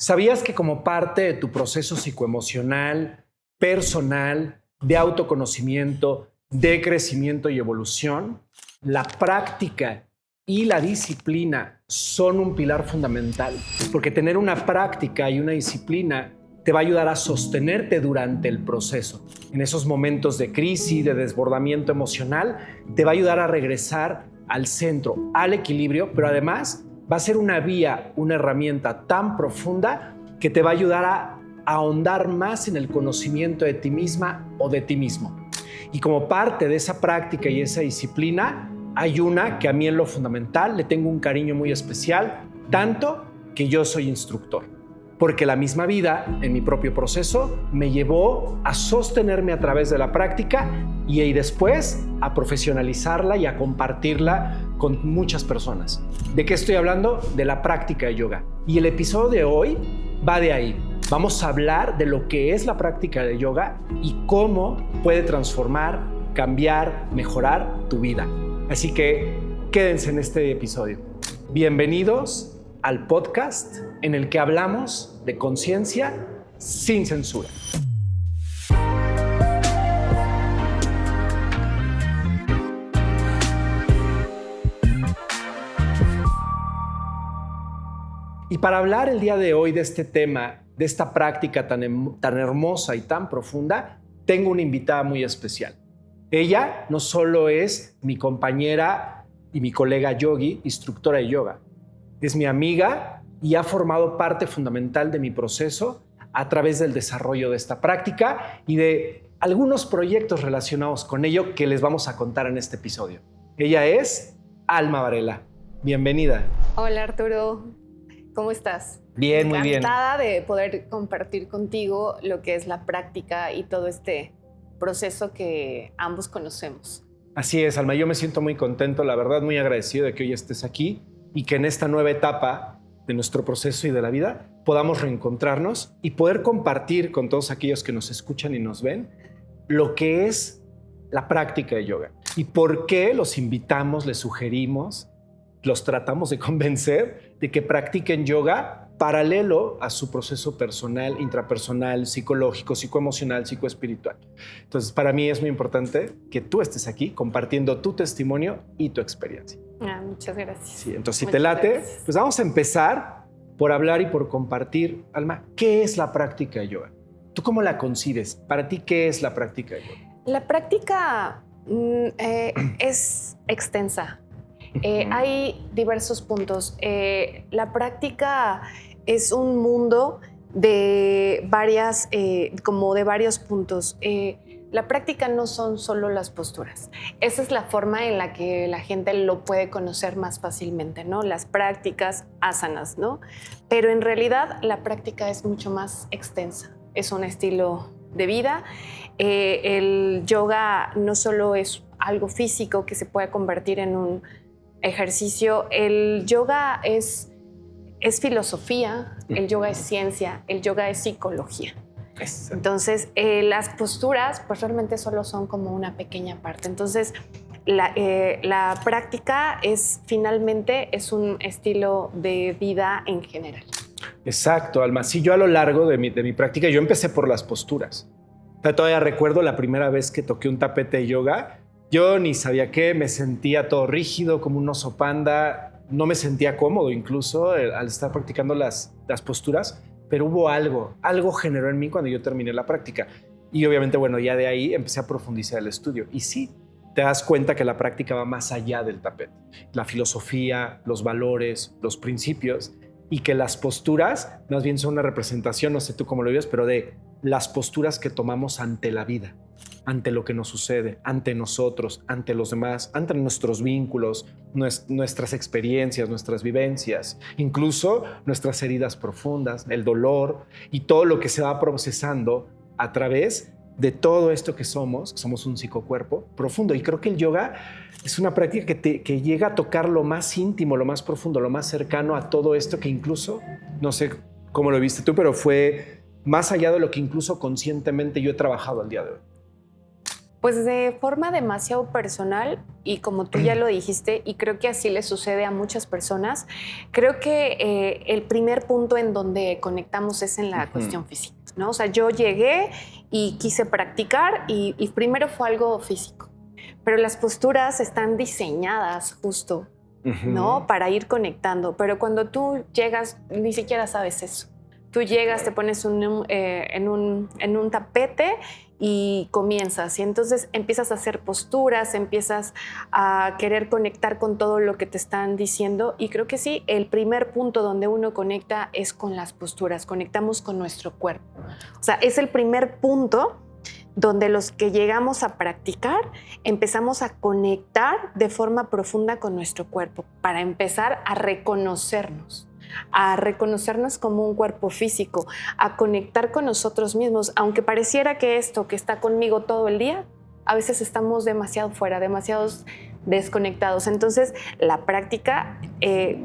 ¿Sabías que como parte de tu proceso psicoemocional, personal, de autoconocimiento, de crecimiento y evolución, la práctica y la disciplina son un pilar fundamental? Porque tener una práctica y una disciplina te va a ayudar a sostenerte durante el proceso. En esos momentos de crisis, de desbordamiento emocional, te va a ayudar a regresar al centro, al equilibrio, pero además va a ser una vía, una herramienta tan profunda que te va a ayudar a ahondar más en el conocimiento de ti misma o de ti mismo. Y como parte de esa práctica y esa disciplina, hay una que a mí en lo fundamental le tengo un cariño muy especial, tanto que yo soy instructor. Porque la misma vida, en mi propio proceso, me llevó a sostenerme a través de la práctica y después a profesionalizarla y a compartirla con muchas personas. ¿De qué estoy hablando? De la práctica de yoga. Y el episodio de hoy va de ahí. Vamos a hablar de lo que es la práctica de yoga y cómo puede transformar, cambiar, mejorar tu vida. Así que quédense en este episodio. Bienvenidos al podcast en el que hablamos de conciencia sin censura. Y para hablar el día de hoy de este tema, de esta práctica tan hermosa y tan profunda, tengo una invitada muy especial. Ella no solo es mi compañera y mi colega yogi, instructora de yoga, es mi amiga y ha formado parte fundamental de mi proceso a través del desarrollo de esta práctica y de algunos proyectos relacionados con ello que les vamos a contar en este episodio. Ella es Alma Varela. Bienvenida. Hola Arturo, ¿cómo estás? Bien, muy bien. Encantada de poder compartir contigo lo que es la práctica y todo este proceso que ambos conocemos. Así es, Alma, yo me siento muy contento, la verdad muy agradecido de que hoy estés aquí y que en esta nueva etapa de nuestro proceso y de la vida podamos reencontrarnos y poder compartir con todos aquellos que nos escuchan y nos ven lo que es la práctica de yoga y por qué los invitamos, les sugerimos, los tratamos de convencer de que practiquen yoga paralelo a su proceso personal, intrapersonal, psicológico, psicoemocional, psicoespiritual. Entonces, para mí es muy importante que tú estés aquí compartiendo tu testimonio y tu experiencia. Muchas gracias. Sí, entonces, si muchas te late, gracias. pues vamos a empezar por hablar y por compartir. Alma, ¿qué es la práctica de yoga? ¿Tú cómo la concibes? Para ti, ¿qué es la práctica de yoga? La práctica es extensa. Hay diversos puntos. La práctica es un mundo de varios puntos. La práctica no son solo las posturas. Esa es la forma en la que la gente lo puede conocer más fácilmente, ¿no? Las prácticas asanas, ¿no? Pero en realidad la práctica es mucho más extensa. Es un estilo de vida. El yoga no solo es algo físico que se puede convertir en un ejercicio. El yoga es filosofía, el yoga es ciencia, el yoga es psicología. Exacto. Entonces, las posturas pues realmente solo son como una pequeña parte. Entonces, la práctica finalmente es un estilo de vida en general. Exacto, Alma. Sí, yo a lo largo de mi práctica, yo empecé por las posturas. Todavía recuerdo la primera vez que toqué un tapete de yoga. Yo ni sabía qué, me sentía todo rígido, como un oso panda. No me sentía cómodo incluso al estar practicando las posturas, pero hubo algo generó en mí cuando yo terminé la práctica. Y obviamente, bueno, ya de ahí empecé a profundizar el estudio. Y sí, te das cuenta que la práctica va más allá del tapete. La filosofía, los valores, los principios, y que las posturas más bien son una representación, no sé tú cómo lo vives, pero de las posturas que tomamos ante la vida, ante lo que nos sucede, ante nosotros, ante los demás, ante nuestros vínculos, nuestras experiencias, nuestras vivencias, incluso nuestras heridas profundas, el dolor y todo lo que se va procesando a través de todo esto que somos un psicocuerpo profundo. Y creo que el yoga es una práctica que llega a tocar lo más íntimo, lo más profundo, lo más cercano a todo esto que incluso, no sé cómo lo viste tú, pero fue más allá de lo que incluso conscientemente yo he trabajado al día de hoy. Pues de forma demasiado personal y como tú ya lo dijiste, y creo que así le sucede a muchas personas, creo que el primer punto en donde conectamos es en la cuestión física, ¿no? O sea, yo llegué y quise practicar y primero fue algo físico, pero las posturas están diseñadas justo, ¿no? Para ir conectando, pero cuando tú llegas ni siquiera sabes eso. Tú llegas, te pones en un tapete y comienzas. Y entonces empiezas a hacer posturas, empiezas a querer conectar con todo lo que te están diciendo. Y creo que sí, el primer punto donde uno conecta es con las posturas. Conectamos con nuestro cuerpo. O sea, es el primer punto donde los que llegamos a practicar empezamos a conectar de forma profunda con nuestro cuerpo para empezar a reconocernos como un cuerpo físico, a conectar con nosotros mismos, aunque pareciera que esto que está conmigo todo el día, a veces estamos demasiado fuera, demasiados desconectados. Entonces, la práctica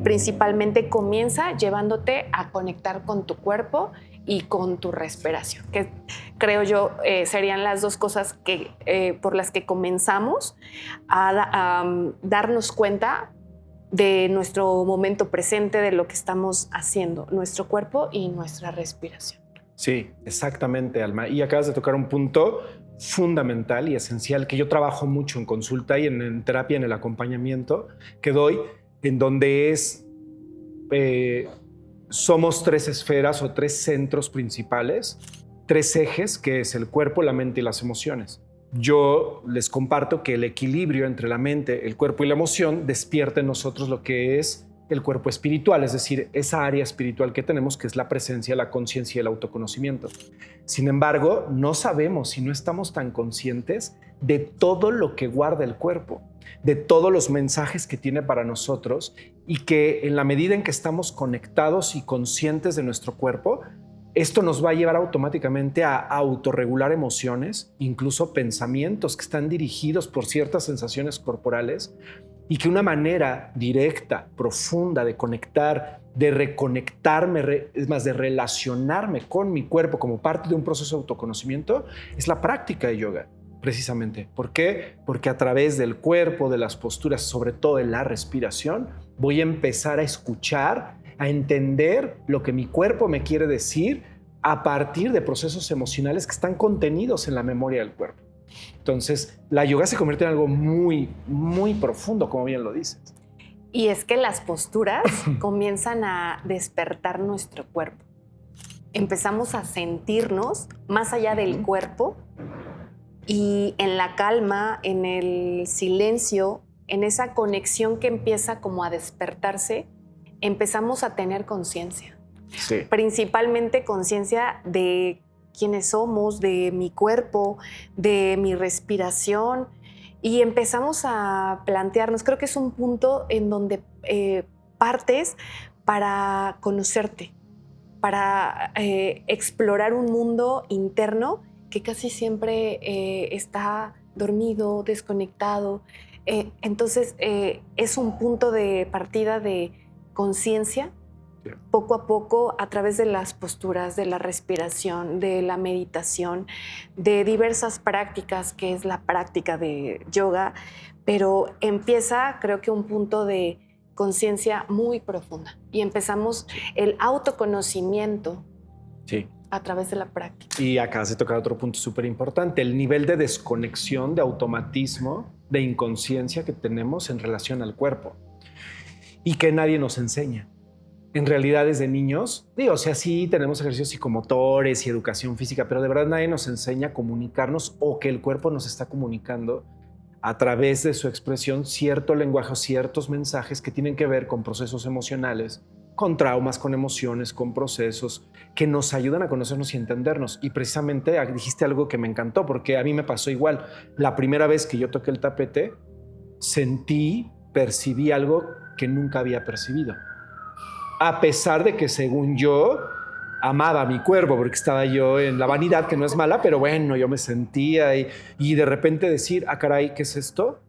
principalmente comienza llevándote a conectar con tu cuerpo y con tu respiración, que creo yo serían las dos cosas por las que comenzamos a darnos cuenta de nuestro momento presente, de lo que estamos haciendo, nuestro cuerpo y nuestra respiración. Sí, exactamente, Alma. Y acabas de tocar un punto fundamental y esencial que yo trabajo mucho en consulta y en terapia, en el acompañamiento que doy, en donde somos 3 esferas o 3 centros principales, 3 ejes, que es el cuerpo, la mente y las emociones. Yo les comparto que el equilibrio entre la mente, el cuerpo y la emoción despierta en nosotros lo que es el cuerpo espiritual, es decir, esa área espiritual que tenemos, que es la presencia, la conciencia y el autoconocimiento. Sin embargo, no sabemos si no estamos tan conscientes de todo lo que guarda el cuerpo, de todos los mensajes que tiene para nosotros, y que en la medida en que estamos conectados y conscientes de nuestro cuerpo, esto nos va a llevar automáticamente a autorregular emociones, incluso pensamientos que están dirigidos por ciertas sensaciones corporales, y que una manera directa, profunda de conectar, de reconectarme, es más, de relacionarme con mi cuerpo como parte de un proceso de autoconocimiento, es la práctica de yoga, precisamente. ¿Por qué? Porque a través del cuerpo, de las posturas, sobre todo de la respiración, voy a empezar a escuchar, a entender lo que mi cuerpo me quiere decir a partir de procesos emocionales que están contenidos en la memoria del cuerpo. Entonces, la yoga se convierte en algo muy, muy profundo, como bien lo dices. Y es que las posturas comienzan a despertar nuestro cuerpo. Empezamos a sentirnos más allá del cuerpo y en la calma, en el silencio, en esa conexión que empieza como a despertarse, empezamos a tener conciencia. Sí. Principalmente conciencia de quiénes somos, de mi cuerpo, de mi respiración, y empezamos a plantearnos, creo que es un punto en donde partes para conocerte, para explorar un mundo interno que casi siempre está dormido, desconectado. Entonces es un punto de partida de conciencia, poco a poco, a través de las posturas, de la respiración, de la meditación, de diversas prácticas, que es la práctica de yoga, pero empieza, creo que un punto de conciencia muy profunda y empezamos el autoconocimiento a través de la práctica. Y acá se toca otro punto súper importante, el nivel de desconexión, de automatismo, de inconsciencia que tenemos en relación al cuerpo y que nadie nos enseña. En realidad, desde niños, sí tenemos ejercicios psicomotores y educación física, pero de verdad nadie nos enseña a comunicarnos o que el cuerpo nos está comunicando a través de su expresión cierto lenguaje o ciertos mensajes que tienen que ver con procesos emocionales, con traumas, con emociones, con procesos que nos ayudan a conocernos y entendernos. Y precisamente dijiste algo que me encantó, porque a mí me pasó igual. La primera vez que yo toqué el tapete, percibí algo que nunca había percibido. A pesar de que, según yo, amaba mi cuerpo, porque estaba yo en la vanidad, que no es mala, pero bueno, yo me sentía y de repente decir, caray, ¿qué es esto?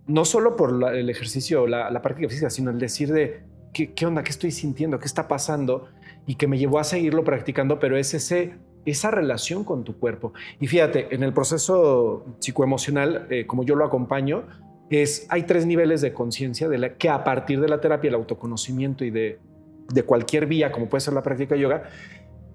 No solo por el ejercicio, la práctica física, sino el decir de, ¿qué onda? ¿Qué estoy sintiendo? ¿Qué está pasando? Y que me llevó a seguirlo practicando, pero es esa relación con tu cuerpo. Y fíjate, en el proceso psicoemocional, como yo lo acompaño, hay 3 niveles de conciencia que a partir de la terapia, el autoconocimiento y de cualquier vía, como puede ser la práctica de yoga,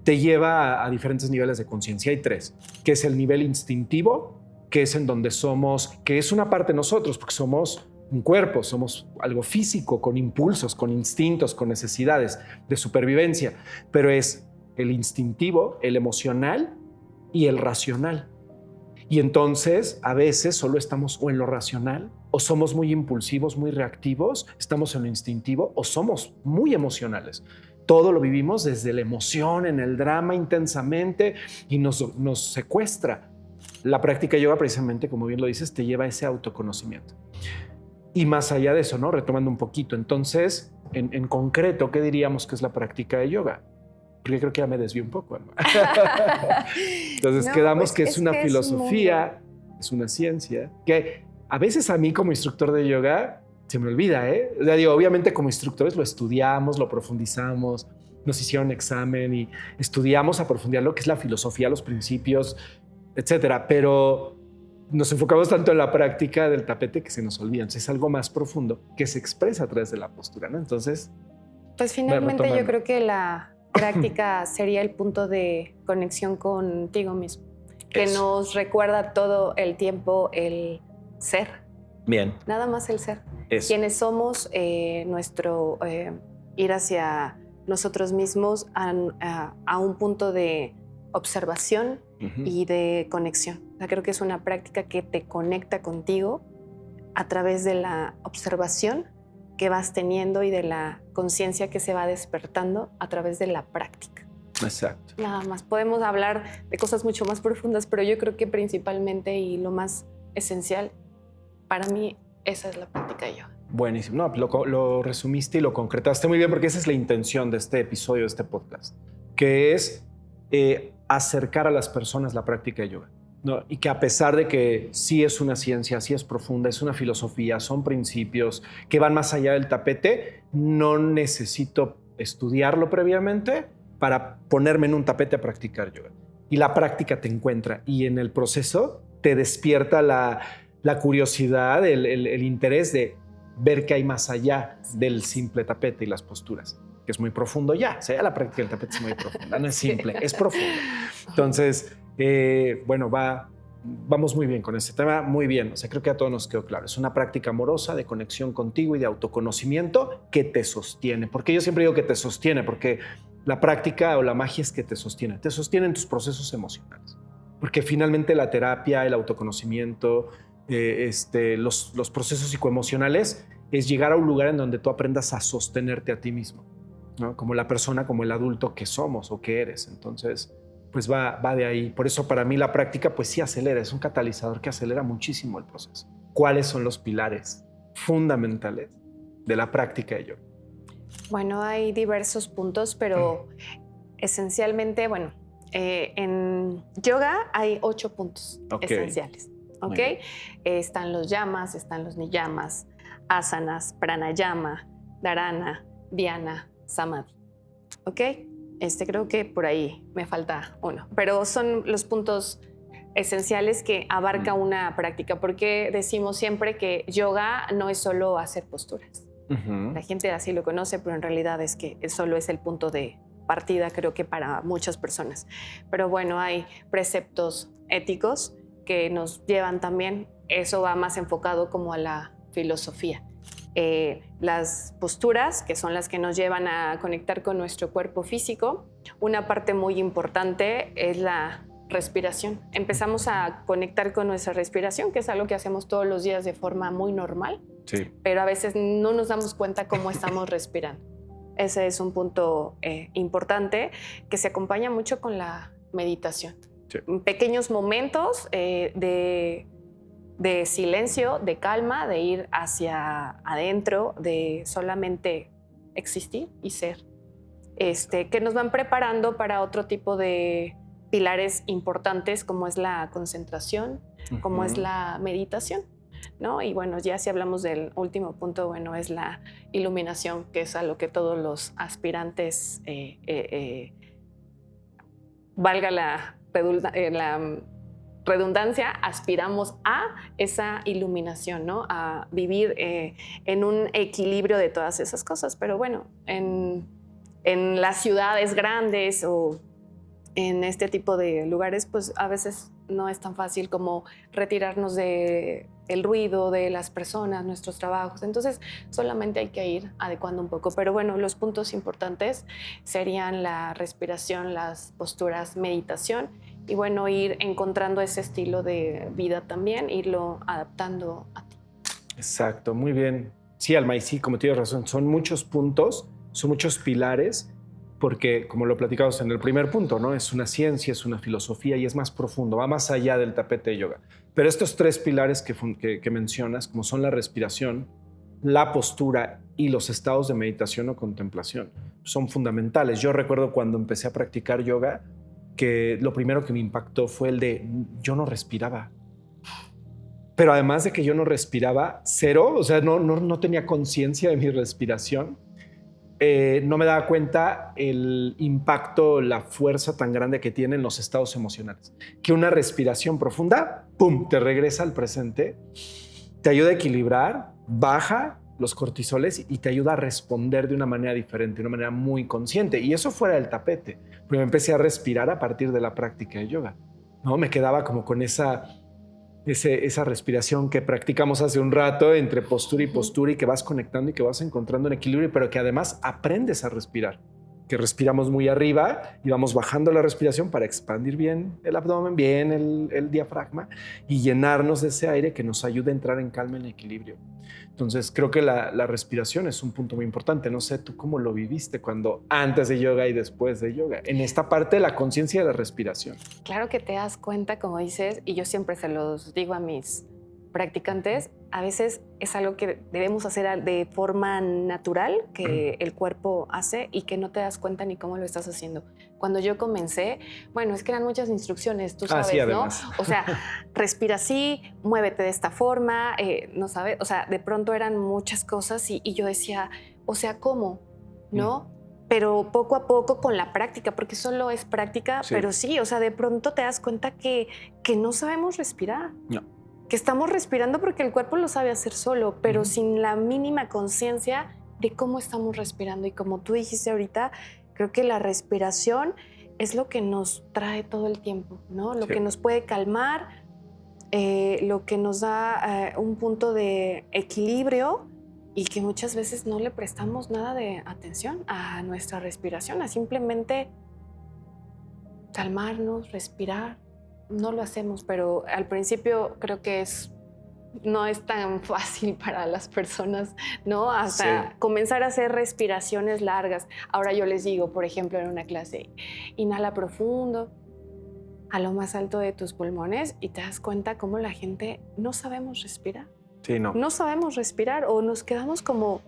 te lleva a diferentes niveles de conciencia. Hay 3, que es el nivel instintivo, que es en donde somos, que es una parte de nosotros, porque somos un cuerpo, somos algo físico, con impulsos, con instintos, con necesidades de supervivencia, pero es el instintivo, el emocional y el racional. Y entonces a veces solo estamos o en lo racional, o somos muy impulsivos, muy reactivos, estamos en lo instintivo, o somos muy emocionales. Todo lo vivimos desde la emoción, en el drama intensamente, y nos secuestra. La práctica de yoga, precisamente, como bien lo dices, te lleva a ese autoconocimiento. Y más allá de eso, ¿no? Retomando un poquito, entonces, en concreto, ¿qué diríamos que es la práctica de yoga? Porque creo que ya me desvié un poco, ¿no? Entonces, quedamos que es una filosofía, es una ciencia, que a veces a mí como instructor de yoga se me olvida, ¿eh? O sea, digo, obviamente como instructores lo estudiamos, lo profundizamos, nos hicieron examen y estudiamos a profundidad lo que es la filosofía, los principios, etcétera, pero nos enfocamos tanto en la práctica del tapete que se nos olvida. Entonces es algo más profundo que se expresa a través de la postura, ¿no? Entonces, pues finalmente yo creo que la práctica sería el punto de conexión contigo mismo, que nos recuerda todo el tiempo el ser. Bien. Nada más el ser. Eso. Quienes somos, nuestro ir hacia nosotros mismos a un punto de observación y de conexión. O sea, creo que es una práctica que te conecta contigo a través de la observación que vas teniendo y de la conciencia que se va despertando a través de la práctica. Exacto. Nada más. Podemos hablar de cosas mucho más profundas, pero yo creo que principalmente y lo más esencial, para mí, esa es la práctica de yoga. Buenísimo. No, lo resumiste y lo concretaste muy bien, porque esa es la intención de este episodio, de este podcast, que es acercar a las personas la práctica de yoga, ¿no? Y que a pesar de que sí es una ciencia, sí es profunda, es una filosofía, son principios que van más allá del tapete, no necesito estudiarlo previamente para ponerme en un tapete a practicar yoga. Y la práctica te encuentra y en el proceso te despierta la curiosidad, el interés de ver qué hay más allá del simple tapete y las posturas, que es muy profundo ya. O sea, la práctica del tapete es muy profunda, no es simple, es profunda. Entonces, bueno, vamos muy bien con este tema, muy bien. O sea, creo que a todos nos quedó claro. Es una práctica amorosa de conexión contigo y de autoconocimiento que te sostiene. Porque yo siempre digo que te sostiene, porque la práctica o la magia es que te sostiene en tus procesos emocionales. Porque finalmente la terapia, el autoconocimiento, los procesos psicoemocionales es llegar a un lugar en donde tú aprendas a sostenerte a ti mismo, ¿no? Como la persona, como el adulto que somos o que eres. Entonces, pues va de ahí. Por eso para mí la práctica pues sí acelera, es un catalizador que acelera muchísimo el proceso. ¿Cuáles son los pilares fundamentales de la práctica de yoga? Bueno, hay diversos puntos, pero esencialmente, bueno, en yoga hay 8 puntos esenciales. ¿Ok? Están los yamas, están los niyamas, asanas, pranayama, dharana, dhyana, samadhi. ¿Ok? Creo que por ahí me falta uno, pero son los puntos esenciales que abarca una práctica, porque decimos siempre que yoga no es solo hacer posturas. La gente así lo conoce, pero en realidad es que solo es el punto de partida, creo que para muchas personas. Pero bueno, hay preceptos éticos que nos llevan también, eso va más enfocado como a la filosofía. Las posturas, que son las que nos llevan a conectar con nuestro cuerpo físico, una parte muy importante es la respiración. Empezamos a conectar con nuestra respiración, que es algo que hacemos todos los días de forma muy normal, sí, pero a veces no nos damos cuenta cómo estamos respirando. Ese es un punto importante que se acompaña mucho con la meditación. Sí. Pequeños momentos de silencio, de calma, de ir hacia adentro, de solamente existir y ser, que nos van preparando para otro tipo de pilares importantes como es la concentración, como es la meditación, ¿no? Y bueno, ya si hablamos del último punto, bueno, es la iluminación, que es a lo que todos los aspirantes, valga la redundancia, aspiramos a esa iluminación, ¿no? A vivir en un equilibrio de todas esas cosas. Pero bueno, en las ciudades grandes o en este tipo de lugares, pues a veces no es tan fácil como retirarnos del ruido de las personas, nuestros trabajos. Entonces, solamente hay que ir adecuando un poco. Pero bueno, los puntos importantes serían la respiración, las posturas, meditación y bueno, ir encontrando ese estilo de vida también, irlo adaptando a ti. Exacto, muy bien. Sí, Alma, y sí, como tienes razón, son muchos puntos, son muchos pilares, porque como lo platicamos en el primer punto, ¿no? Es una ciencia, es una filosofía y es más profundo, va más allá del tapete de yoga. Pero estos tres pilares que mencionas, como son la respiración, la postura y los estados de meditación o contemplación, son fundamentales. Yo recuerdo cuando empecé a practicar yoga, que lo primero que me impactó fue el de yo no respiraba. Pero además de que yo no respiraba, cero, o sea, no tenía conciencia de mi respiración. No me daba cuenta el impacto, la fuerza tan grande que tienen los estados emocionales. Que una respiración profunda, ¡pum!, te regresa al presente, te ayuda a equilibrar, baja los cortisoles y te ayuda a responder de una manera diferente, de una manera muy consciente. Y eso fuera del tapete. Pero me empecé a respirar a partir de la práctica de yoga, ¿no? Me quedaba como con esa respiración que practicamos hace un rato entre postura y que vas conectando y que vas encontrando un equilibrio, pero que además aprendes a respirar, que respiramos muy arriba y vamos bajando la respiración para expandir bien el abdomen, bien el diafragma y llenarnos de ese aire que nos ayude a entrar en calma, en equilibrio. Entonces creo que la respiración es un punto muy importante. No sé tú cómo lo viviste antes de yoga y después de yoga, en esta parte de la conciencia de la respiración. Claro que te das cuenta, como dices, y yo siempre se los digo a mis practicantes, a veces es algo que debemos hacer de forma natural, que el cuerpo hace y que no te das cuenta ni cómo lo estás haciendo. Cuando yo comencé, bueno, es que eran muchas instrucciones, tú sabes, sí, ¿no? O sea, respira así, muévete de esta forma, no sabes, o sea, de pronto eran muchas cosas y yo decía, o sea, ¿cómo? ¿No? Pero poco a poco con la práctica, porque solo es práctica, sí. Pero sí, o sea, de pronto te das cuenta que no sabemos respirar. No. Que estamos respirando porque el cuerpo lo sabe hacer solo, pero sin la mínima conciencia de cómo estamos respirando. Y como tú dijiste ahorita, creo que la respiración es lo que nos trae todo el tiempo, ¿no? Lo que nos puede calmar, lo que nos da un punto de equilibrio y que muchas veces no le prestamos nada de atención a nuestra respiración, a simplemente calmarnos, respirar. No lo hacemos, pero al principio creo que no es tan fácil para las personas, ¿no? Hasta comenzar a hacer respiraciones largas. Ahora yo les digo, por ejemplo, en una clase, inhala profundo, a lo más alto de tus pulmones y te das cuenta cómo la gente no sabemos respirar. Sí, no. No sabemos respirar o nos quedamos como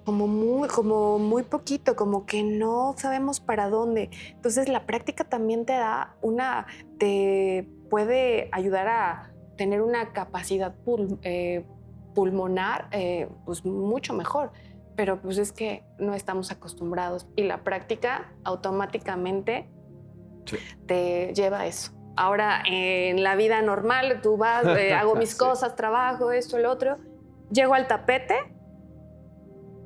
muy poquito, como que no sabemos para dónde. Entonces la práctica también te puede ayudar a tener una capacidad pulmonar pues mucho mejor, pero pues es que no estamos acostumbrados y la práctica automáticamente te lleva a eso. Ahora en la vida normal tú vas, hago mis cosas, trabajo, esto, el otro, llego al tapete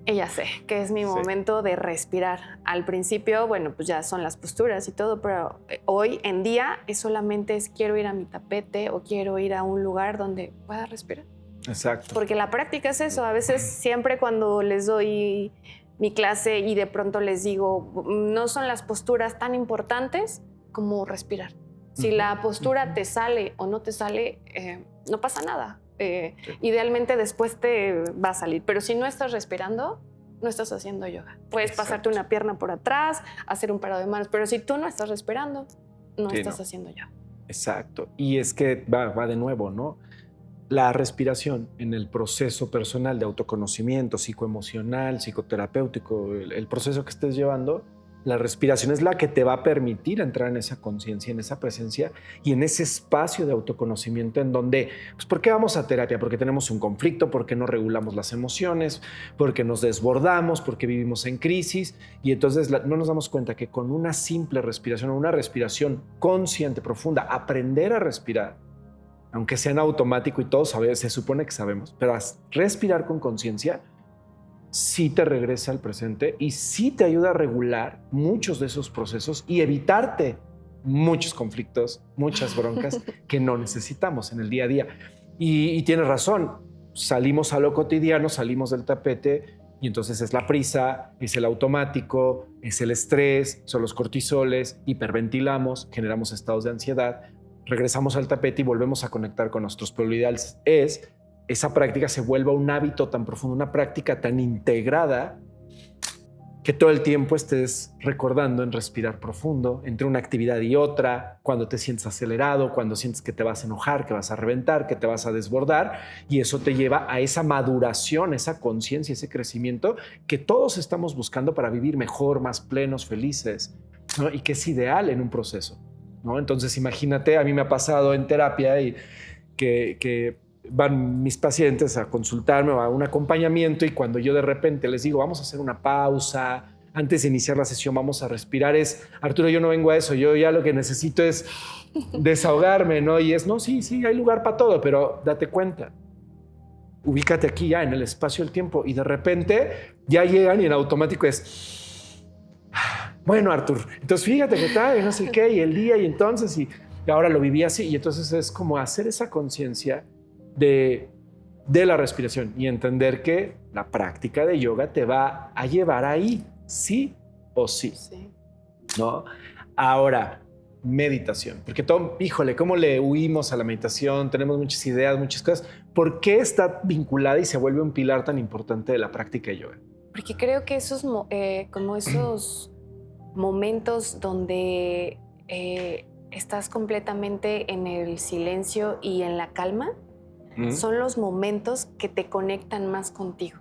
y ya sé que es mi momento de respirar. Al principio, bueno, pues ya son las posturas y todo, pero hoy en día solamente quiero ir a mi tapete o quiero ir a un lugar donde pueda respirar. Exacto. Porque la práctica es eso. A veces siempre cuando les doy mi clase y de pronto les digo, no son las posturas tan importantes como respirar. Si la postura te sale o no te sale, no pasa nada. Idealmente después te va a salir, pero si no estás respirando, no estás haciendo yoga. Puedes pasarte una pierna por atrás, hacer un parado de manos, pero si tú no estás respirando, no estás haciendo yoga. Exacto. Y es que va de nuevo, ¿no? La respiración en el proceso personal de autoconocimiento, psicoemocional, psicoterapéutico, el proceso que estés llevando, la respiración es la que te va a permitir entrar en esa conciencia, en esa presencia y en ese espacio de autoconocimiento en donde, pues, ¿por qué vamos a terapia? Porque tenemos un conflicto, porque no regulamos las emociones, porque nos desbordamos, porque vivimos en crisis y entonces no nos damos cuenta que con una simple respiración o una respiración consciente, profunda, aprender a respirar aunque sea en automático y todos sabemos, se supone que sabemos, pero respirar con conciencia sí te regresa al presente y sí te ayuda a regular muchos de esos procesos y evitarte muchos conflictos, muchas broncas que no necesitamos en el día a día. Y tienes razón, salimos a lo cotidiano, salimos del tapete y entonces es la prisa, es el automático, es el estrés, son los cortisoles, hiperventilamos, generamos estados de ansiedad, regresamos al tapete y volvemos a conectar con nosotros. Pero lo ideal es esa práctica se vuelva un hábito tan profundo, una práctica tan integrada que todo el tiempo estés recordando en respirar profundo entre una actividad y otra, cuando te sientes acelerado, cuando sientes que te vas a enojar, que vas a reventar, que te vas a desbordar, y eso te lleva a esa maduración, esa conciencia, ese crecimiento que todos estamos buscando para vivir mejor, más plenos, felices, ¿no? Y que es ideal en un proceso, ¿no? Entonces imagínate, a mí me ha pasado en terapia y que van mis pacientes a consultarme o a un acompañamiento y cuando yo de repente les digo, vamos a hacer una pausa, antes de iniciar la sesión vamos a respirar, Arturo, yo no vengo a eso, yo ya lo que necesito es desahogarme, ¿no? Y no, sí, hay lugar para todo, pero date cuenta, ubícate aquí ya en el espacio del tiempo y de repente ya llegan y en automático es, bueno, Arturo, entonces fíjate que tal, no sé qué, y el día y entonces, y ahora lo viví así, y entonces es como hacer esa conciencia de la respiración y entender que la práctica de yoga te va a llevar ahí, sí o sí, ¿no? Ahora, meditación, porque híjole, ¿cómo le huimos a la meditación? Tenemos muchas ideas, muchas cosas. ¿Por qué está vinculada y se vuelve un pilar tan importante de la práctica de yoga? Porque creo que esos momentos donde estás completamente en el silencio y en la calma, son los momentos que te conectan más contigo,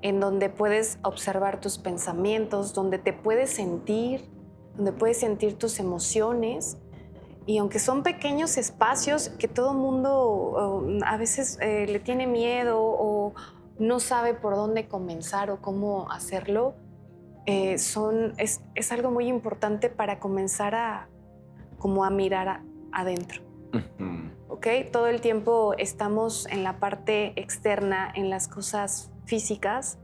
en donde puedes observar tus pensamientos, donde te puedes sentir, donde puedes sentir tus emociones. Y aunque son pequeños espacios que todo mundo a veces le tiene miedo o no sabe por dónde comenzar o cómo hacerlo, es algo muy importante para comenzar a mirar adentro. ¿Ok? Todo el tiempo estamos en la parte externa, en las cosas físicas,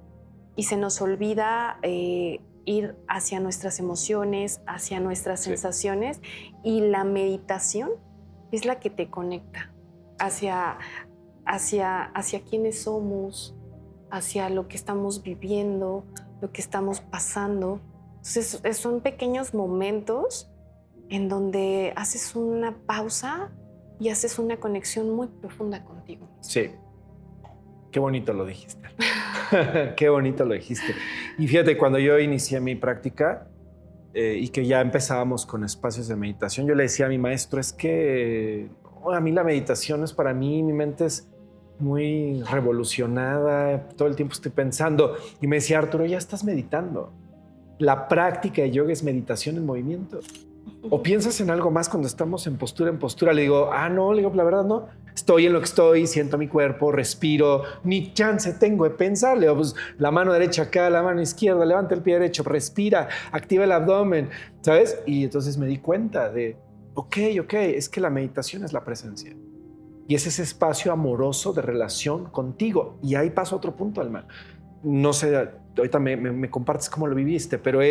y se nos olvida ir hacia nuestras emociones, hacia nuestras sensaciones, y la meditación es la que te conecta hacia quiénes somos, hacia lo que estamos viviendo, lo que estamos pasando. Entonces, son pequeños momentos en donde haces una pausa y haces una conexión muy profunda contigo. Sí. Qué bonito lo dijiste. Qué bonito lo dijiste. Y fíjate, cuando yo inicié mi práctica y que ya empezábamos con espacios de meditación, yo le decía a mi maestro, es que a mí la meditación es para mí, mi mente es muy revolucionada, todo el tiempo estoy pensando. Y me decía, Arturo, ya estás meditando. La práctica de yoga es meditación en movimiento. ¿O piensas en algo más cuando estamos en postura? Le digo, no, le digo, la verdad no. Estoy en lo que estoy, siento mi cuerpo, respiro, ni chance tengo de pensar. Le digo, pues la mano derecha acá, la mano izquierda, levanta el pie derecho, respira, activa el abdomen, ¿sabes? Y entonces me di cuenta de, ok, es que la meditación es la presencia. Y es ese espacio amoroso de relación contigo. Y ahí pasa otro punto, Alma. No sé, ahorita me compartes cómo lo viviste, pero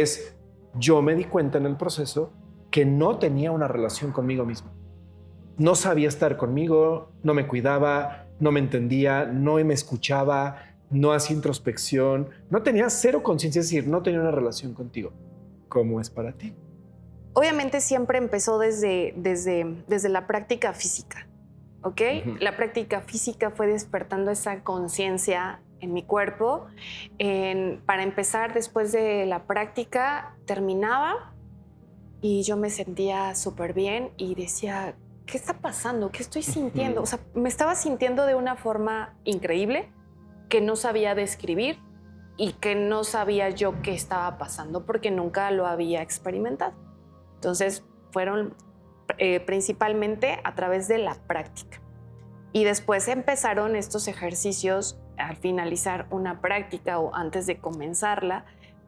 yo me di cuenta en el proceso que no tenía una relación conmigo mismo. No sabía estar conmigo, no me cuidaba, no me entendía, no me escuchaba, no hacía introspección, no tenía cero conciencia, es decir, no tenía una relación contigo. ¿Cómo es para ti? Obviamente siempre empezó desde la práctica física, ¿ok? La práctica física fue despertando esa conciencia en mi cuerpo. Para empezar, después de la práctica, terminaba y yo me sentía súper bien y decía, ¿qué está pasando? ¿Qué estoy sintiendo? O sea, me estaba sintiendo de una forma increíble que no sabía describir y que no sabía yo qué estaba pasando porque nunca lo había experimentado. Entonces, fueron principalmente a través de la práctica. Y después empezaron estos ejercicios al finalizar una práctica o antes de comenzarla,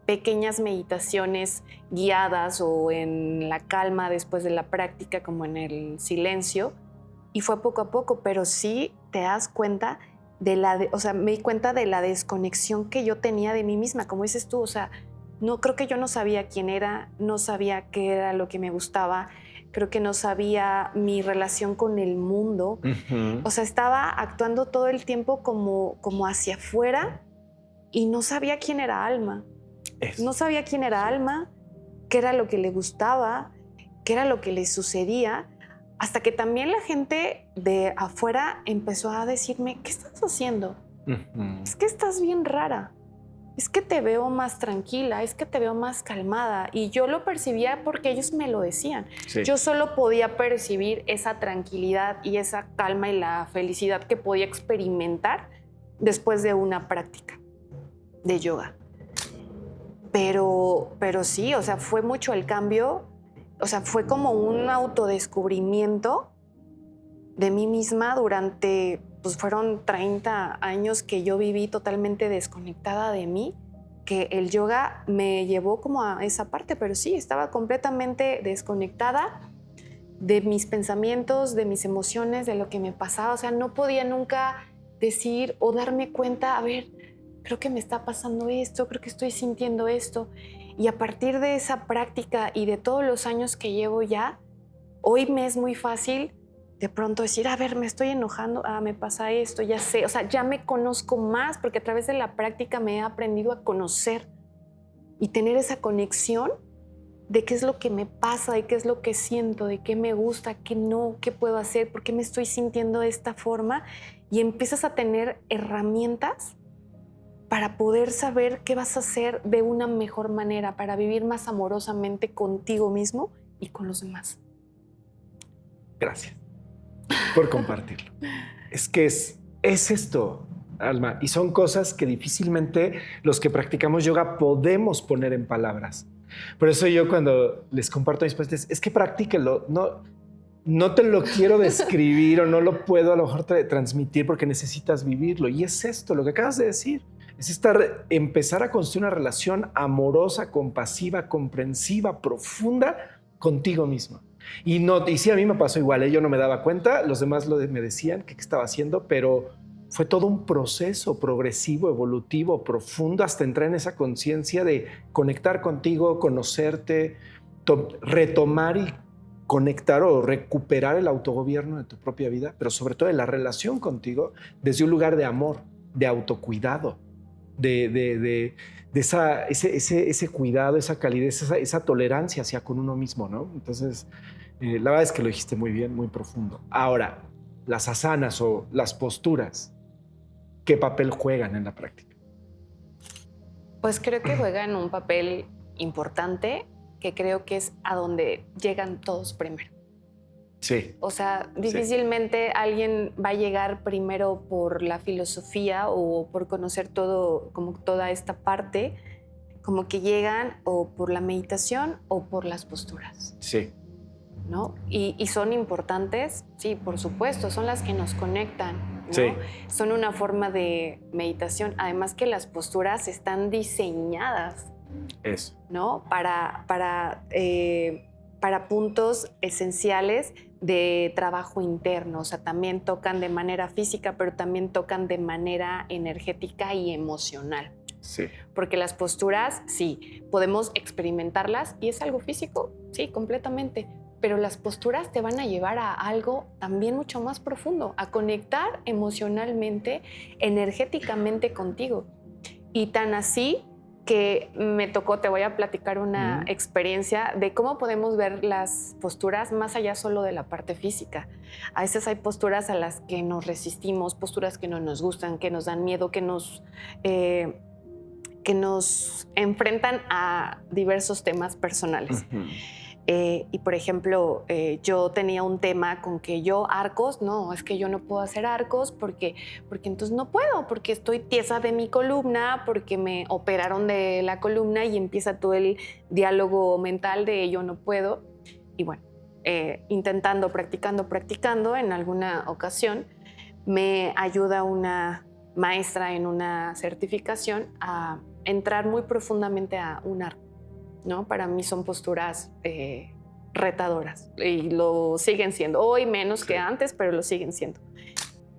pequeñas meditaciones guiadas o en la calma después de la práctica, como en el silencio, y fue poco a poco, pero sí te das cuenta o sea, me di cuenta de la desconexión que yo tenía de mí misma, como dices tú, o sea, no, creo que yo no sabía quién era, no sabía qué era lo que me gustaba, creo que no sabía mi relación con el mundo. O sea, estaba actuando todo el tiempo como hacia afuera y no sabía quién era Alma. No sabía quién era Alma, qué era lo que le gustaba, qué era lo que le sucedía, hasta que también la gente de afuera empezó a decirme, ¿qué estás haciendo? Es que estás bien rara. Es que te veo más tranquila, es que te veo más calmada. Y yo lo percibía porque ellos me lo decían. Sí. Yo solo podía percibir esa tranquilidad y esa calma y la felicidad que podía experimentar después de una práctica de yoga. Pero sí, o sea, fue mucho el cambio. O sea, fue como un autodescubrimiento de mí misma durante, pues fueron 30 años que yo viví totalmente desconectada de mí, que el yoga me llevó como a esa parte, pero sí, estaba completamente desconectada de mis pensamientos, de mis emociones, de lo que me pasaba. O sea, no podía nunca decir o darme cuenta, a ver, creo que me está pasando esto, creo que estoy sintiendo esto. Y a partir de esa práctica y de todos los años que llevo ya, hoy me es muy fácil de pronto decir, a ver, me estoy enojando, me pasa esto, ya sé, o sea, ya me conozco más porque a través de la práctica me he aprendido a conocer y tener esa conexión de qué es lo que me pasa, de qué es lo que siento, de qué me gusta, qué no, qué puedo hacer, por qué me estoy sintiendo de esta forma, y empiezas a tener herramientas para poder saber qué vas a hacer de una mejor manera, para vivir más amorosamente contigo mismo y con los demás. Gracias por compartirlo. Es que es esto, Alma, y son cosas que difícilmente los que practicamos yoga podemos poner en palabras. Por eso yo cuando les comparto a mis pacientes, es que practíquenlo, no te lo quiero describir o no lo puedo a lo mejor transmitir porque necesitas vivirlo. Y es esto, lo que acabas de decir, es empezar a construir una relación amorosa, compasiva, comprensiva, profunda contigo mismo. Y sí, a mí me pasó igual, yo no me daba cuenta, los demás me decían qué estaba haciendo, pero fue todo un proceso progresivo, evolutivo, profundo, hasta entrar en esa conciencia de conectar contigo, conocerte, retomar y conectar o recuperar el autogobierno de tu propia vida, pero sobre todo de la relación contigo desde un lugar de amor, de autocuidado, de ese cuidado, esa calidez, esa tolerancia hacia con uno mismo, ¿no? Entonces, la verdad es que lo dijiste muy bien, muy profundo. Ahora, las asanas o las posturas, ¿qué papel juegan en la práctica? Pues creo que juegan un papel importante, que creo que es a donde llegan todos primero. Sí. O sea, difícilmente alguien va a llegar primero por la filosofía o por conocer todo, como toda esta parte, como que llegan o por la meditación o por las posturas. Sí. ¿No? Y son importantes, sí, por supuesto, son las que nos conectan, ¿no? Sí. Son una forma de meditación, además que las posturas están diseñadas, eso, ¿no? Para puntos esenciales de trabajo interno, o sea, también tocan de manera física, pero también tocan de manera energética y emocional. Sí. Porque las posturas, sí, podemos experimentarlas y es algo físico, sí, completamente. Pero las posturas te van a llevar a algo también mucho más profundo, a conectar emocionalmente, energéticamente contigo. Y tan así que me tocó, te voy a platicar una experiencia de cómo podemos ver las posturas más allá solo de la parte física. A veces hay posturas a las que nos resistimos, posturas que no nos gustan, que nos dan miedo, que nos enfrentan a diversos temas personales. Y por ejemplo, yo tenía un tema con que yo arcos, no, es que yo no puedo hacer arcos porque entonces no puedo, porque estoy tiesa de mi columna, porque me operaron de la columna y empieza todo el diálogo mental de yo no puedo. Y bueno, practicando, en alguna ocasión me ayuda una maestra en una certificación a entrar muy profundamente a un arco, ¿no? Para mí son posturas retadoras y lo siguen siendo. Hoy menos que antes, pero lo siguen siendo.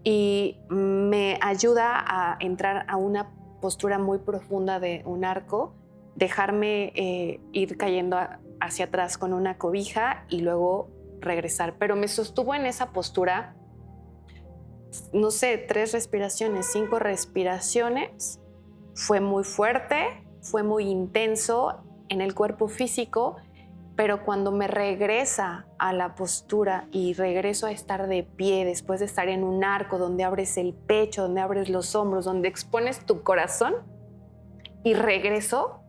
Y me ayuda a entrar a una postura muy profunda de un arco, dejarme ir cayendo hacia atrás con una cobija y luego regresar. Pero me sostuvo en esa postura, no sé, 3 respiraciones, 5 respiraciones. Fue muy fuerte, fue muy intenso en el cuerpo físico, pero cuando me regresa a la postura y regreso a estar de pie después de estar en un arco donde abres el pecho, donde abres los hombros, donde expones tu corazón y regreso,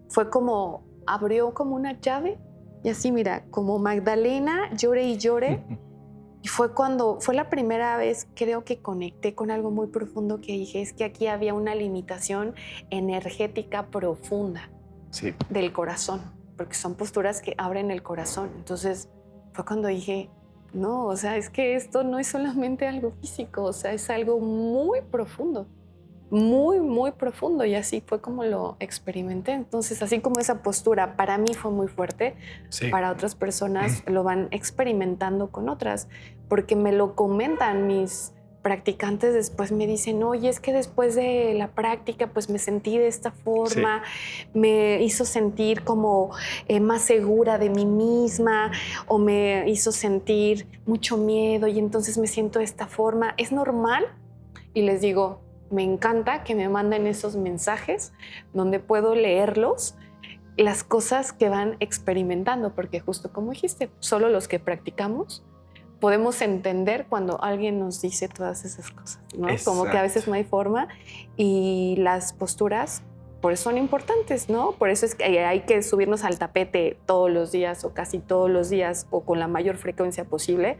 fue como abrió como una llave y así, mira, como Magdalena, llore y llore. Y fue la primera vez, creo que conecté con algo muy profundo que dije, es que aquí había una limitación energética profunda del corazón, porque son posturas que abren el corazón. Entonces fue cuando dije, no, o sea, es que esto no es solamente algo físico, o sea, es algo muy profundo, muy, muy profundo. Y así fue como lo experimenté. Entonces, así como esa postura para mí fue muy fuerte, para otras personas lo van experimentando con otras, porque me lo comentan mis practicantes después, me dicen, oye, es que después de la práctica pues me sentí de esta forma, me hizo sentir como más segura de mí misma, o me hizo sentir mucho miedo y entonces me siento de esta forma. ¿Es normal? Y les digo, me encanta que me manden esos mensajes donde puedo leerlos, las cosas que van experimentando, porque justo como dijiste, solo los que practicamos podemos entender cuando alguien nos dice todas esas cosas, ¿no? Como que a veces no hay forma y las posturas por eso son importantes, ¿no? Por eso es que hay que subirnos al tapete todos los días o casi todos los días o con la mayor frecuencia posible,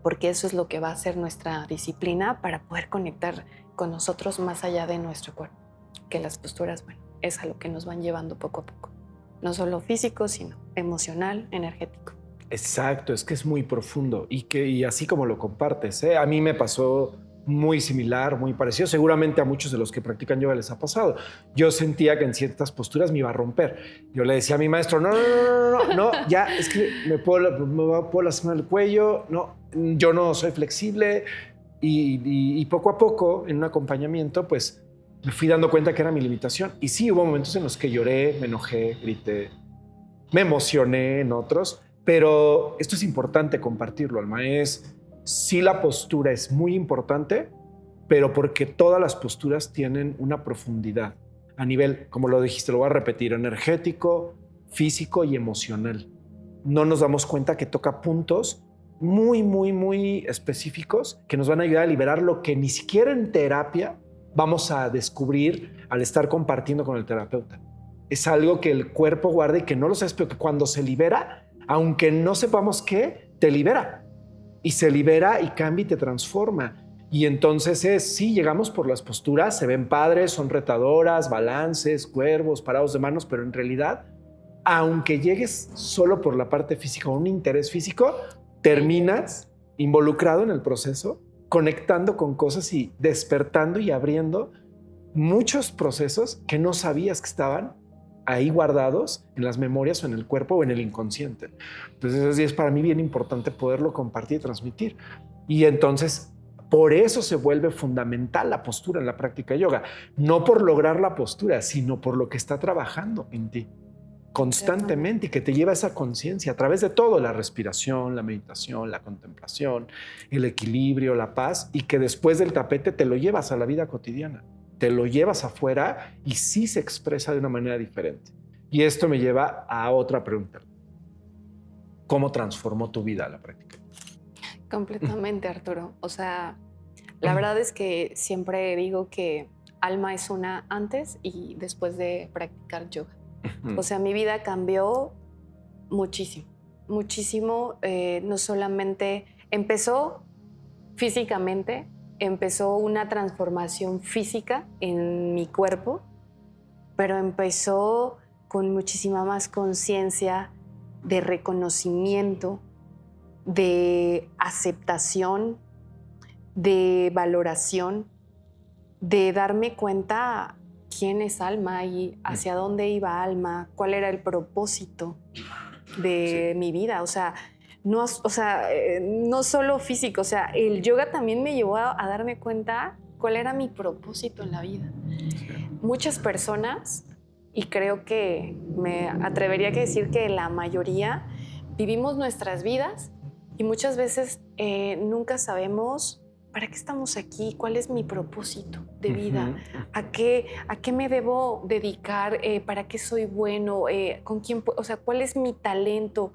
porque eso es lo que va a ser nuestra disciplina para poder conectar con nosotros más allá de nuestro cuerpo. Que las posturas, bueno, es a lo que nos van llevando poco a poco. No solo físico, sino emocional, energético. Exacto, es que es muy profundo y así como lo compartes, a mí me pasó muy similar, muy parecido. Seguramente a muchos de los que practican yoga les ha pasado. Yo sentía que en ciertas posturas me iba a romper. Yo le decía a mi maestro, no, ya, es que me puedo lastimar el cuello, no, yo no soy flexible. Y poco a poco, en un acompañamiento, pues me fui dando cuenta que era mi limitación. Y sí, hubo momentos en los que lloré, me enojé, grité, me emocioné en otros. Pero esto es importante compartirlo, Alma. Sí, la postura es muy importante, pero porque todas las posturas tienen una profundidad a nivel, como lo dijiste, lo voy a repetir, energético, físico y emocional. No nos damos cuenta que toca puntos muy, muy, muy específicos que nos van a ayudar a liberar lo que ni siquiera en terapia vamos a descubrir al estar compartiendo con el terapeuta. Es algo que el cuerpo guarda y que no lo sabes, pero que cuando se libera, aunque no sepamos qué, te libera. Y se libera y cambia y te transforma. Y entonces sí, llegamos por las posturas, se ven padres, son retadoras, balances, cuervos, parados de manos, pero en realidad, aunque llegues solo por la parte física o un interés físico, terminas involucrado en el proceso, conectando con cosas y despertando y abriendo muchos procesos que no sabías que estaban ahí guardados en las memorias o en el cuerpo o en el inconsciente. Entonces es para mí bien importante poderlo compartir y transmitir. Y entonces por eso se vuelve fundamental la postura en la práctica de yoga. No por lograr la postura, sino por lo que está trabajando en ti constantemente y que te lleva a esa conciencia a través de todo, la respiración, la meditación, la contemplación, el equilibrio, la paz, y que después del tapete te lo llevas a la vida cotidiana. Te lo llevas afuera y sí se expresa de una manera diferente. Y esto me lleva a otra pregunta. ¿Cómo transformó tu vida la práctica? Completamente, Arturo. O sea, la verdad es que siempre digo que Alma es una antes y después de practicar yoga. O sea, mi vida cambió muchísimo, muchísimo. No solamente empezó físicamente, empezó una transformación física en mi cuerpo, pero empezó con muchísima más conciencia de reconocimiento, de aceptación, de valoración, de darme cuenta quién es Alma y hacia dónde iba Alma, cuál era el propósito de mi vida. O sea, no solo físico. O sea, el yoga también me llevó a darme cuenta cuál era mi propósito en la vida. Muchas personas, y creo que me atrevería a decir que la mayoría, vivimos nuestras vidas y muchas veces nunca sabemos para qué estamos aquí, cuál es mi propósito de vida, a qué me debo dedicar, para qué soy bueno, con quién, o sea, cuál es mi talento.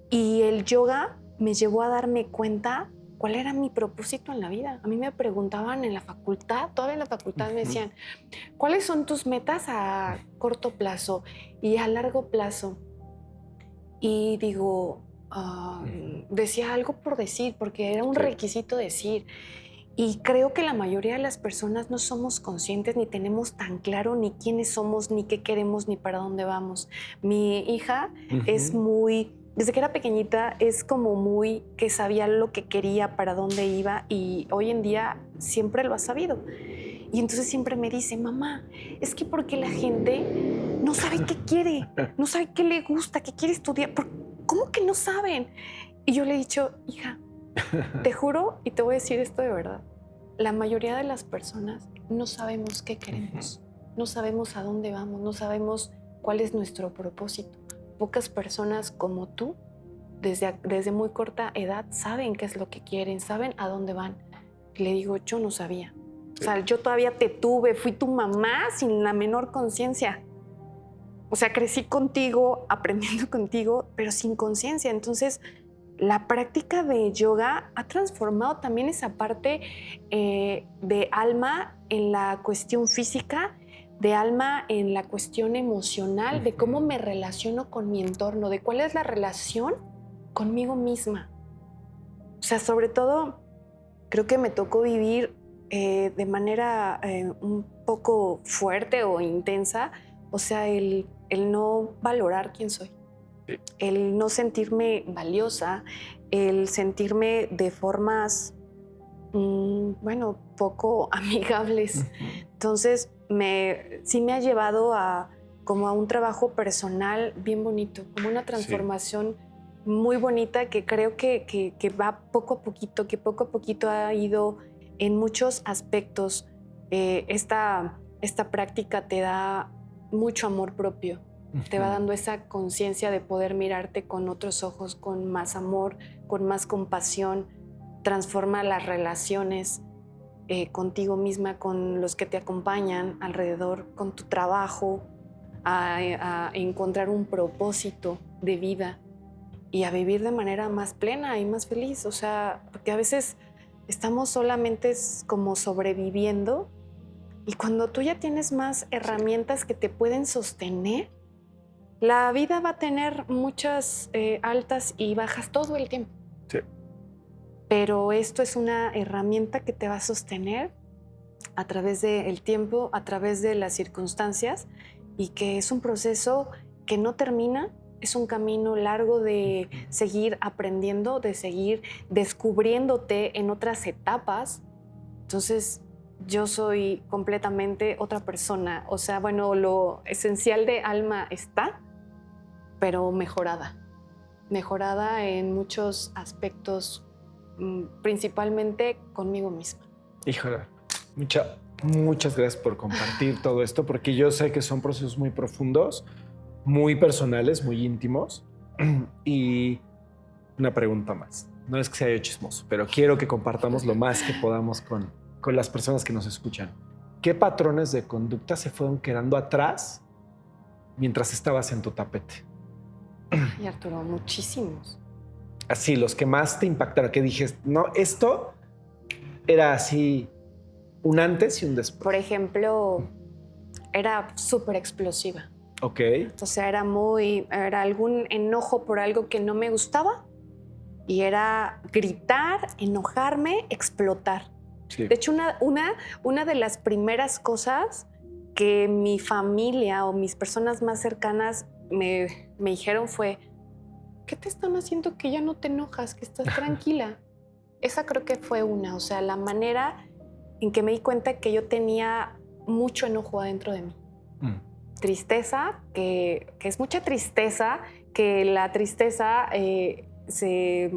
Y el yoga me llevó a darme cuenta cuál era mi propósito en la vida. A mí me preguntaban en la facultad, todavía en la facultad me decían, ¿cuáles son tus metas a corto plazo y a largo plazo? Y digo, decía algo por decir, porque era un requisito decir. Y creo que la mayoría de las personas no somos conscientes ni tenemos tan claro ni quiénes somos, ni qué queremos, ni para dónde vamos. Mi hija es muy... Desde que era pequeñita es como muy que sabía lo que quería, para dónde iba, y hoy en día siempre lo ha sabido. Y entonces siempre me dice, mamá, es que porque la gente no sabe qué quiere, no sabe qué le gusta, qué quiere estudiar. ¿Cómo que no saben? Y yo le he dicho, hija, te juro y te voy a decir esto de verdad. La mayoría de las personas no sabemos qué queremos, no sabemos a dónde vamos, no sabemos cuál es nuestro propósito. Pocas personas como tú, desde muy corta edad, saben qué es lo que quieren, saben a dónde van. Le digo, yo no sabía. O sea, yo todavía te tuve, fui tu mamá sin la menor conciencia. O sea, crecí contigo, aprendiendo contigo, pero sin conciencia. Entonces, la práctica de yoga ha transformado también esa parte de alma en la cuestión física, de alma en la cuestión emocional, de cómo me relaciono con mi entorno, de cuál es la relación conmigo misma. O sea, sobre todo, creo que me tocó vivir de manera un poco fuerte o intensa, o sea, el no valorar quién soy, el no sentirme valiosa, el sentirme de formas, bueno, poco amigables. Entonces, sí me ha llevado como a un trabajo personal bien bonito, como una transformación muy bonita que creo que va poco a poquito, que poco a poquito ha ido en muchos aspectos. Esta práctica te da mucho amor propio, te va dando esa conciencia de poder mirarte con otros ojos, con más amor, con más compasión, transforma las relaciones contigo misma, con los que te acompañan alrededor, con tu trabajo, a encontrar un propósito de vida y a vivir de manera más plena y más feliz. O sea, porque a veces estamos solamente como sobreviviendo, y cuando tú ya tienes más herramientas que te pueden sostener, la vida va a tener muchas altas y bajas todo el tiempo. Sí. Pero esto es una herramienta que te va a sostener a través del tiempo, a través de las circunstancias, y que es un proceso que no termina, es un camino largo de seguir aprendiendo, de seguir descubriéndote en otras etapas. Entonces, yo soy completamente otra persona. O sea, bueno, lo esencial de Alma está, pero mejorada en muchos aspectos, principalmente conmigo misma. Híjole, muchas gracias por compartir todo esto, porque yo sé que son procesos muy profundos, muy personales, muy íntimos. Y una pregunta más. No es que sea yo chismoso, pero quiero que compartamos lo más que podamos con las personas que nos escuchan. ¿Qué patrones de conducta se fueron quedando atrás mientras estabas en tu tapete? Y Arturo, muchísimos. Así, los que más te impactaron, que dijiste, no, esto era así un antes y un después. Por ejemplo, era súper explosiva. Ok. O sea, era algún enojo por algo que no me gustaba, y era gritar, enojarme, explotar. Sí. De hecho, una de las primeras cosas que mi familia o mis personas más cercanas me dijeron fue: ¿qué te están haciendo que ya no te enojas, que estás tranquila? Esa creo que fue una, o sea, la manera en que me di cuenta que yo tenía mucho enojo adentro de mí. Tristeza, que es mucha tristeza que la tristeza se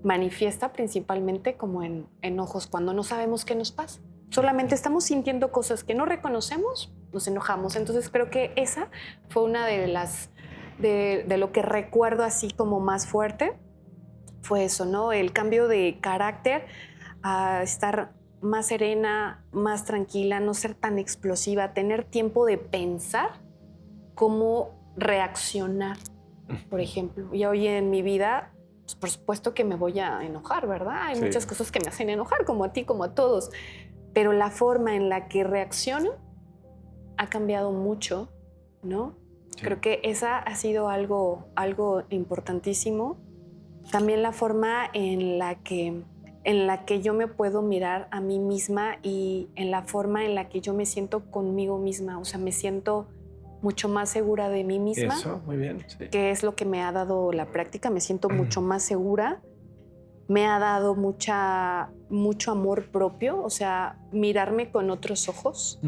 manifiesta principalmente como en enojos cuando no sabemos qué nos pasa. Solamente estamos sintiendo cosas que no reconocemos, nos enojamos. Entonces creo que esa fue una de las de lo que recuerdo así como más fuerte, fue eso, ¿no? El cambio de carácter a estar más serena, más tranquila, no ser tan explosiva, tener tiempo de pensar cómo reaccionar, por ejemplo. Y hoy en mi vida, pues por supuesto que me voy a enojar, ¿verdad? Hay muchas cosas que me hacen enojar, como a ti, como a todos. Pero la forma en la que reacciono ha cambiado mucho, ¿no? Sí. Creo que esa ha sido algo importantísimo. También la forma en la que yo me puedo mirar a mí misma y en la forma en la que yo me siento conmigo misma. O sea, me siento mucho más segura de mí misma. Eso, muy bien. Sí. Que es lo que me ha dado la práctica. Me siento mucho más segura. Me ha dado mucho amor propio. O sea, mirarme con otros ojos.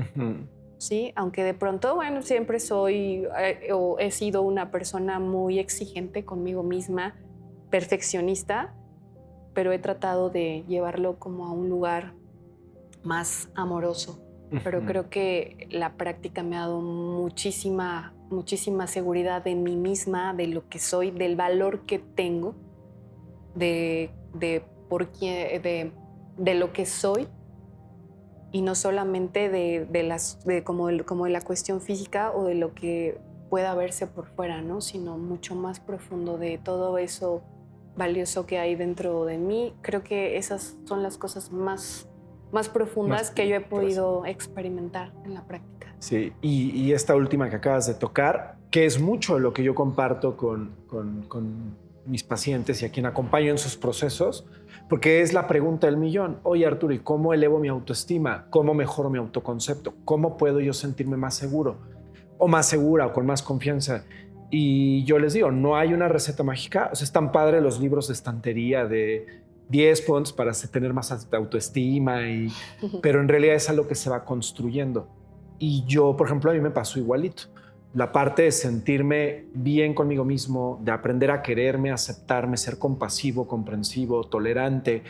Sí, aunque de pronto, bueno, siempre soy o he sido una persona muy exigente conmigo misma, perfeccionista, pero he tratado de llevarlo como a un lugar más amoroso. Pero creo que la práctica me ha dado muchísima seguridad de mí misma, de lo que soy, del valor que tengo, de lo que soy, y no solamente como de la cuestión física o de lo que pueda verse por fuera, ¿no? Sino mucho más profundo de todo eso valioso que hay dentro de mí. Creo que esas son las cosas más profundas que yo he podido experimentar en la práctica. Sí, y esta última que acabas de tocar, que es mucho de lo que yo comparto con mis pacientes y a quien acompaño en sus procesos, porque es la pregunta del millón. Oye, Arturo, ¿y cómo elevo mi autoestima? ¿Cómo mejoro mi autoconcepto? ¿Cómo puedo yo sentirme más seguro o más segura o con más confianza? Y yo les digo, no hay una receta mágica. O sea, es tan padre los libros de estantería de 10 puntos para tener más autoestima, pero en realidad es algo que se va construyendo. Y yo, por ejemplo, a mí me pasó igualito. La parte de sentirme bien conmigo mismo, de aprender a quererme, aceptarme, ser compasivo, comprensivo, tolerante,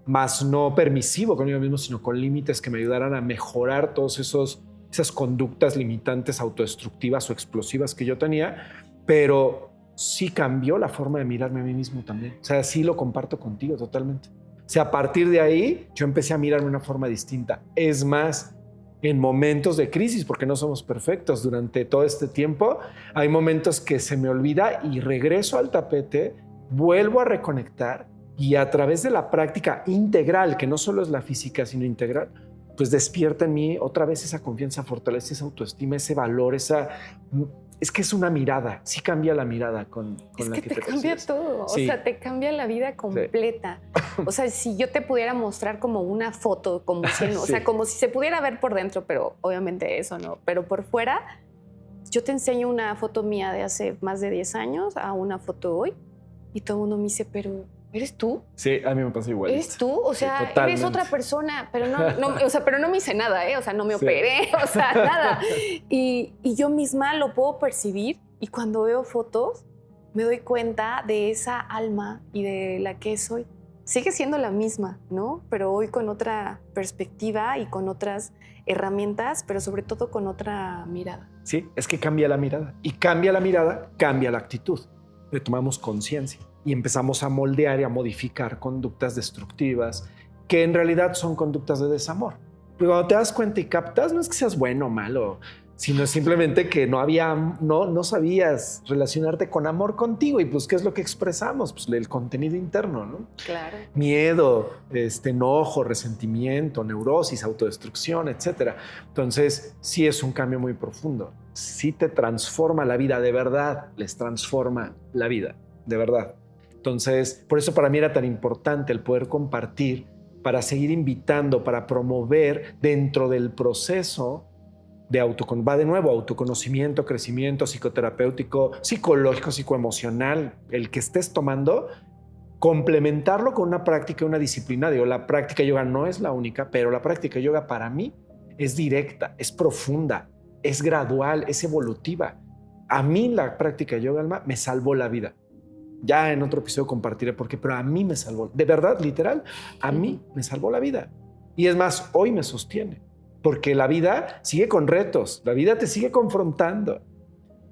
más no permisivo conmigo mismo, sino con límites que me ayudaran a mejorar todos esas conductas limitantes autodestructivas o explosivas que yo tenía, pero sí cambió la forma de mirarme a mí mismo también. O sea, sí lo comparto contigo totalmente. O sea, a partir de ahí yo empecé a mirarme de una forma distinta. Es más, en momentos de crisis, porque no somos perfectos durante todo este tiempo, hay momentos que se me olvida y regreso al tapete, vuelvo a reconectar y a través de la práctica integral, que no solo es la física, sino integral, pues despierta en mí otra vez esa confianza, fortalece esa autoestima, ese valor, es que es una mirada, sí cambia la mirada con la que te cambia todo, sí. O sea, te cambia la vida completa. Sí. O sea, si yo te pudiera mostrar como una foto, como si, o sea, como si se pudiera ver por dentro, pero obviamente eso no, pero por fuera, yo te enseño una foto mía de hace más de 10 años a una foto hoy y todo el mundo me dice, pero ¿eres tú? Sí, a mí me pasa igual. ¿Eres tú? O sea, sí, eres otra persona, pero pero no me hice nada, ¿eh? O sea, no me operé, o sea, nada. Y yo misma lo puedo percibir y cuando veo fotos me doy cuenta de esa alma y de la que soy. Sigue siendo la misma, ¿no? Pero hoy con otra perspectiva y con otras herramientas, pero sobre todo con otra mirada. Sí, es que cambia la mirada. Y cambia la mirada, cambia la actitud. Le tomamos conciencia y empezamos a moldear y a modificar conductas destructivas que en realidad son conductas de desamor. Pero cuando te das cuenta y captas, no es que seas bueno o malo, sino simplemente que no sabías relacionarte con amor contigo. Y pues, ¿qué es lo que expresamos? Pues el contenido interno, ¿no? Claro. Miedo, enojo, resentimiento, neurosis, autodestrucción, etc. Entonces, sí es un cambio muy profundo. Sí te transforma la vida, de verdad, les transforma la vida, de verdad. Entonces, por eso para mí era tan importante el poder compartir, para seguir invitando, para promover dentro del proceso de autoconocimiento, crecimiento psicoterapéutico, psicológico, psicoemocional, el que estés tomando, complementarlo con una práctica, una disciplina. Digo, la práctica yoga no es la única, pero la práctica yoga para mí es directa, es profunda, es gradual, es evolutiva. A mí la práctica de yoga, Alma, me salvó la vida. Ya en otro episodio compartiré por qué, pero a mí me salvó. De verdad, literal, a mí me salvó la vida. Y es más, hoy me sostiene. Porque la vida sigue con retos. La vida te sigue confrontando,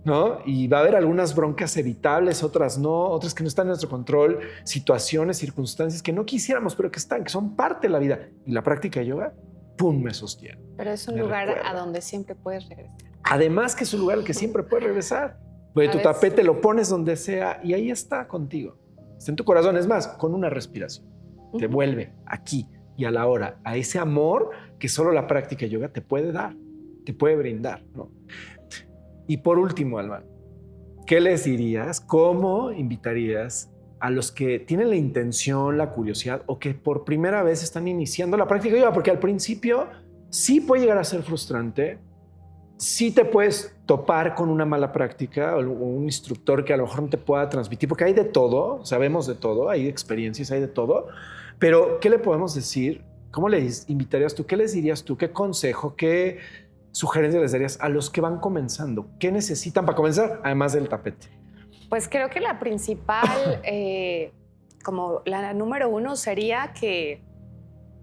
¿no? Y va a haber algunas broncas evitables, otras no, otras que no están en nuestro control, situaciones, circunstancias que no quisiéramos, pero que están, que son parte de la vida. Y la práctica de yoga, ¡pum!, me sostiene. Pero es un lugar a donde siempre puedes regresar. Además que es un lugar al que siempre puedes regresar. Porque tu tapete lo pones donde sea y ahí está contigo. Está en tu corazón. Es más, con una respiración. Te vuelve aquí y a la hora, a ese amor que solo la práctica de yoga te puede dar, te puede brindar, ¿no? Y por último, Alma, ¿qué les dirías? ¿Cómo invitarías a los que tienen la intención, la curiosidad o que por primera vez están iniciando la práctica de yoga? Porque al principio sí puede llegar a ser frustrante, sí te puedes topar con una mala práctica o un instructor que a lo mejor no te pueda transmitir, porque hay de todo, sabemos de todo, hay experiencias, hay de todo, pero ¿qué le podemos decir? ¿Cómo les invitarías tú? ¿Qué les dirías tú? ¿Qué consejo? ¿Qué sugerencia les darías a los que van comenzando? ¿Qué necesitan para comenzar, además del tapete? Pues creo que la principal, como la número uno, sería que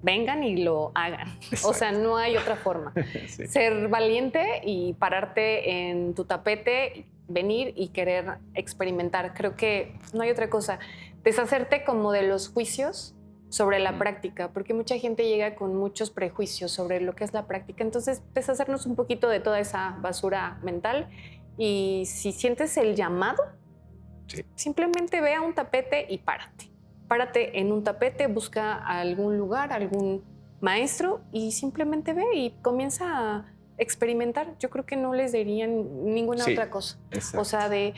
vengan y lo hagan. Exacto. O sea, no hay otra forma. Sí. Ser valiente y pararte en tu tapete, venir y querer experimentar. Creo que no hay otra cosa. Deshacerte como de los juicios sobre la práctica, porque mucha gente llega con muchos prejuicios sobre lo que es la práctica. Entonces, deshacernos un poquito de toda esa basura mental y si sientes el llamado, simplemente ve a un tapete y párate. Párate en un tapete, busca algún lugar, algún maestro y simplemente ve y comienza a experimentar. Yo creo que no les dirían ninguna otra cosa. Exacto. O sea, de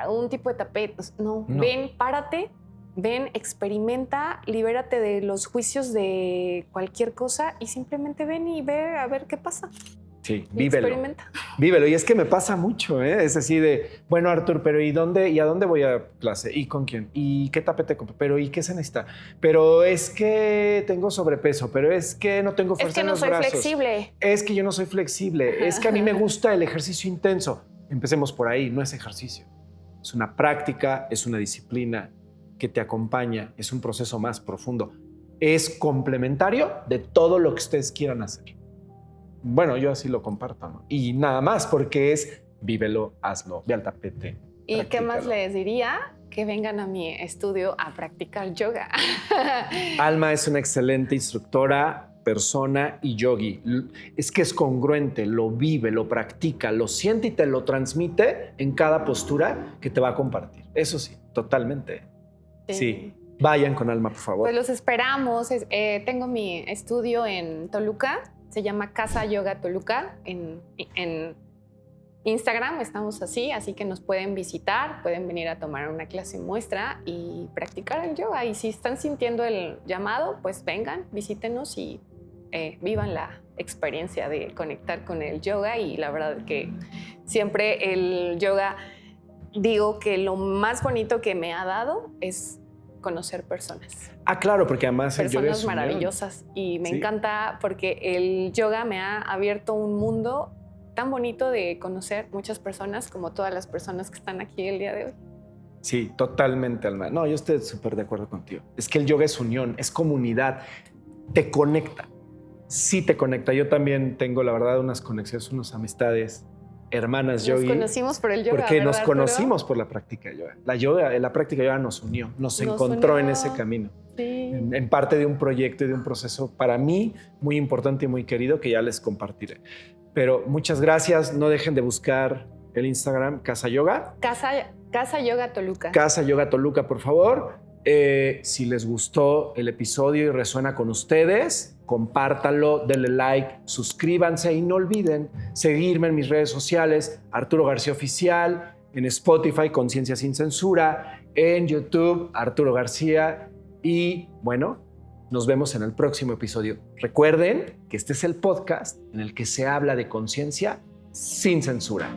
un tipo de tapete. No, ven, párate, ven, experimenta, libérate de los juicios de cualquier cosa y simplemente ven y ve a ver qué pasa. Sí, vívelo. Experimenta. Vívelo. Y es que me pasa mucho, ¿eh? Es así de, bueno, Artur, pero ¿y dónde? ¿Y a dónde voy a clase? ¿Y con quién? ¿Y qué tapete compro? ¿Pero y qué se necesita? Pero es que tengo sobrepeso, pero es que no tengo fuerza en los brazos. Es que no soy flexible. Es que yo no soy flexible. Es que a mí me gusta el ejercicio intenso. Empecemos por ahí, no es ejercicio. Es una práctica, es una disciplina que te acompaña, es un proceso más profundo. Es complementario de todo lo que ustedes quieran hacer. Bueno, yo así lo comparto, ¿no? Y nada más, porque es vívelo, hazlo, ve al tapete. ¿Y qué más les diría? Que vengan a mi estudio a practicar yoga. Alma es una excelente instructora, persona y yogi. Es que es congruente, lo vive, lo practica, lo siente y te lo transmite en cada postura que te va a compartir. Eso sí, totalmente. Sí. Vayan con Alma, por favor. Pues los esperamos. Tengo mi estudio en Toluca. Se llama Casa Yoga Toluca. En Instagram estamos así que nos pueden visitar, pueden venir a tomar una clase muestra y practicar el yoga. Y si están sintiendo el llamado, pues vengan, visítenos y vivan la experiencia de conectar con el yoga. Y la verdad que siempre el yoga, digo que lo más bonito que me ha dado es conocer personas. Ah, claro, porque además el yoga es maravillosas y me encanta porque el yoga me ha abierto un mundo tan bonito de conocer muchas personas como todas las personas que están aquí el día de hoy. Sí, totalmente, Alma. No, yo estoy súper de acuerdo contigo. Es que el yoga es unión, es comunidad, te conecta. Sí te conecta. Yo también tengo, la verdad, unas conexiones, unas amistades, hermanas yogi. Nos conocimos por el yoga, porque nos conocimos por la práctica de yoga. La práctica de yoga nos unió, nos encontró en ese camino. Sí. En parte de un proyecto y de un proceso para mí muy importante y muy querido que ya les compartiré. Pero muchas gracias. No dejen de buscar el Instagram Casa Yoga. Casa Yoga Toluca. Casa Yoga Toluca, por favor. Si les gustó el episodio y resuena con ustedes, compártanlo, denle like, suscríbanse y no olviden seguirme en mis redes sociales, Arturo García Oficial, en Spotify, Conciencia Sin Censura, en YouTube, Arturo García. Y bueno, nos vemos en el próximo episodio. Recuerden que este es el podcast en el que se habla de conciencia sin censura.